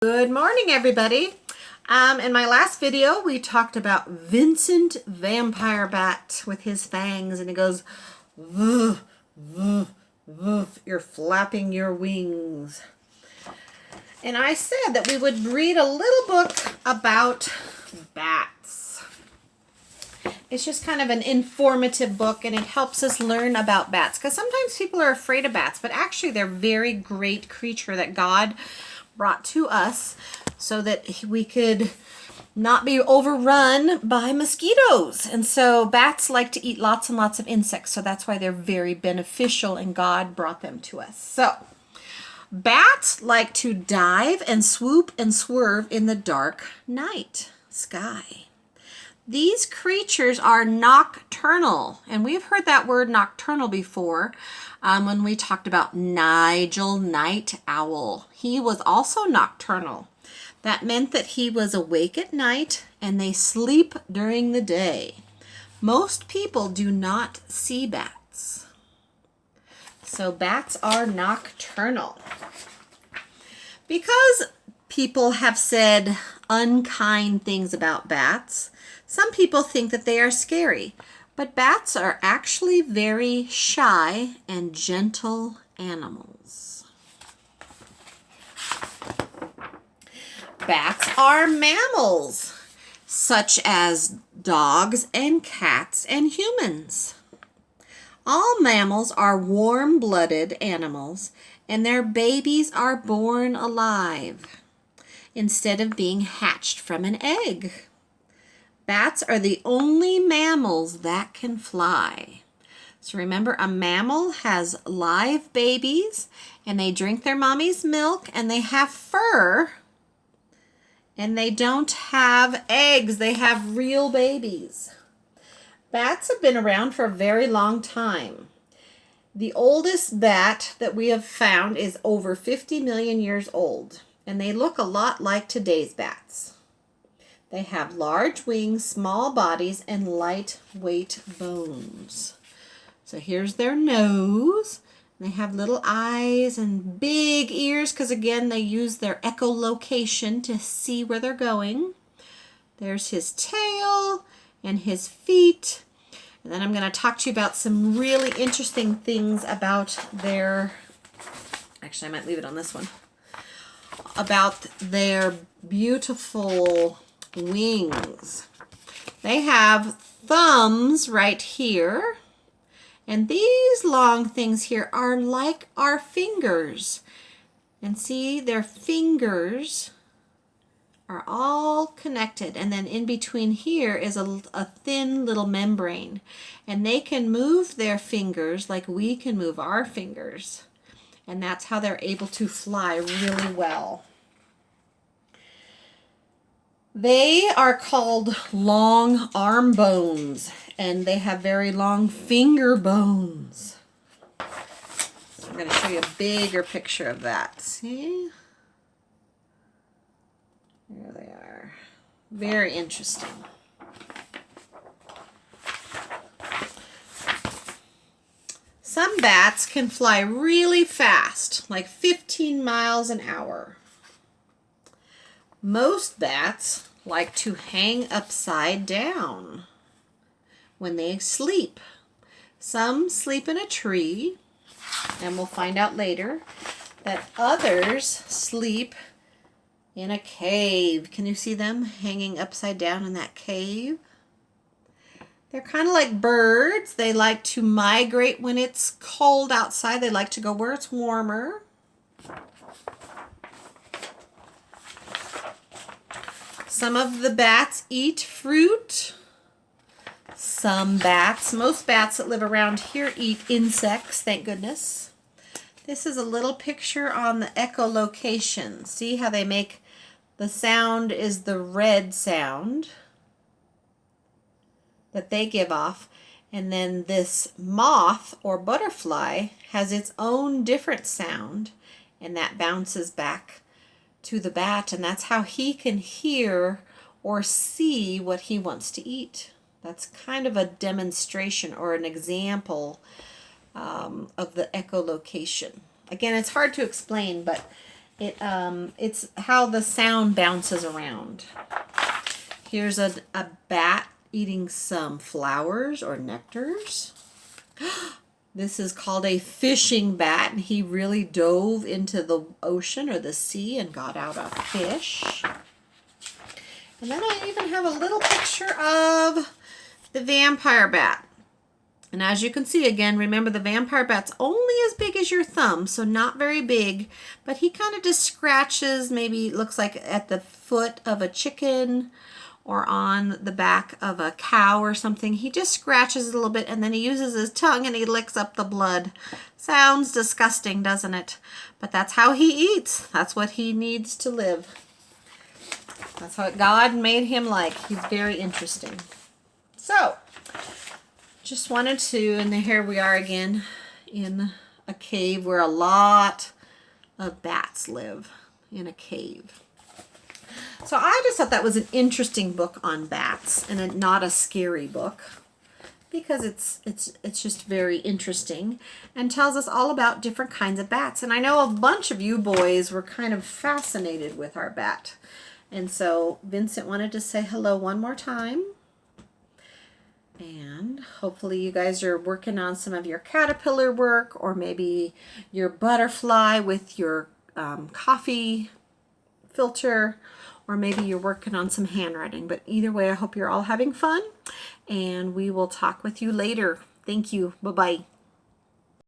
Good morning, everybody. In my last video, we talked about Vincent Vampire Bat with his fangs, and he goes, woof, woof, woof, you're flapping your wings. And I said that we would read a little book about bats. It's just kind of an informative book, and it helps us learn about bats, because sometimes people are afraid of bats, but actually they're a very great creature that God brought to us so that we could not be overrun by mosquitoes. And so bats like to eat lots and lots of insects, so that's why they're very beneficial, and God brought them to us. So bats like to dive and swoop and swerve in the dark night sky. These creatures are nocturnal, and we've heard that word nocturnal before when we talked about Nigel Night Owl. He was also nocturnal. That meant that he was awake at night and they sleep during the day. Most people do not see bats. So bats are nocturnal. Because people have said unkind things about bats, some people think that they are scary, but bats are actually very shy and gentle animals. Bats are mammals, such as dogs and cats and humans. All mammals are warm-blooded animals, and their babies are born alive instead of being hatched from an egg. Bats are the only mammals that can fly. So remember, a mammal has live babies, and they drink their mommy's milk, and they have fur, and they don't have eggs. They have real babies. Bats have been around for a very long time. The oldest bat that we have found is over 50 million years old, and they look a lot like today's bats. They have large wings, small bodies, and lightweight bones. So here's their nose. They have little eyes and big ears because, again, they use their echolocation to see where they're going. There's his tail and his feet. And then I'm going to talk to you about some really interesting things about their... Actually, I might leave it on this one. About their beautiful wings. They have thumbs right here, and these long things here are like our fingers. And see, their fingers are all connected, and then in between here is a thin little membrane, and they can move their fingers like we can move our fingers, and that's how they're able to fly really well. They are called long arm bones, and they have very long finger bones. I'm going to show you a bigger picture of that. See? There they are. Very interesting. Some bats can fly really fast, like 15 miles an hour. Most bats like to hang upside down when they sleep. Some sleep in a tree, and we'll find out later that others sleep in a cave. Can you see them hanging upside down in that cave? They're kind of like birds. They like to migrate when it's cold outside. They like to go where it's warmer. Some of the bats eat fruit. Some bats, most bats that live around here eat insects, thank goodness. This is a little picture on the echolocation. See how they make the sound is the red sound that they give off. And then this moth or butterfly has its own different sound, and that bounces back to the bat, and that's how he can hear or see what he wants to eat. That's kind of a demonstration or an example of the echolocation. Again, it's hard to explain, but It's how the sound bounces around. Here's a bat eating some flowers or nectars. This is called a fishing bat, and he really dove into the ocean or the sea and got out a fish. And then I even have a little picture of the vampire bat. And as you can see, again, remember the vampire bat's only as big as your thumb, so not very big, but he kind of just scratches, maybe it looks like at the foot of a chicken or on the back of a cow or something. He just scratches a little bit, and then he uses his tongue and he licks up the blood. Sounds disgusting, doesn't it? But that's how he eats. That's what he needs to live. That's what God made him like. He's very interesting. So, just wanted to, and here we are again in a cave where a lot of bats live, in a cave. So I just thought that was an interesting book on bats, and not a scary book, because it's just very interesting and tells us all about different kinds of bats. And I know a bunch of you boys were kind of fascinated with our bat. And so Vincent wanted to say hello one more time. And hopefully you guys are working on some of your caterpillar work, or maybe your butterfly with your coffee filter, or maybe you're working on some handwriting. But either way, I hope you're all having fun, and we will talk with you later. Thank you. Bye-bye.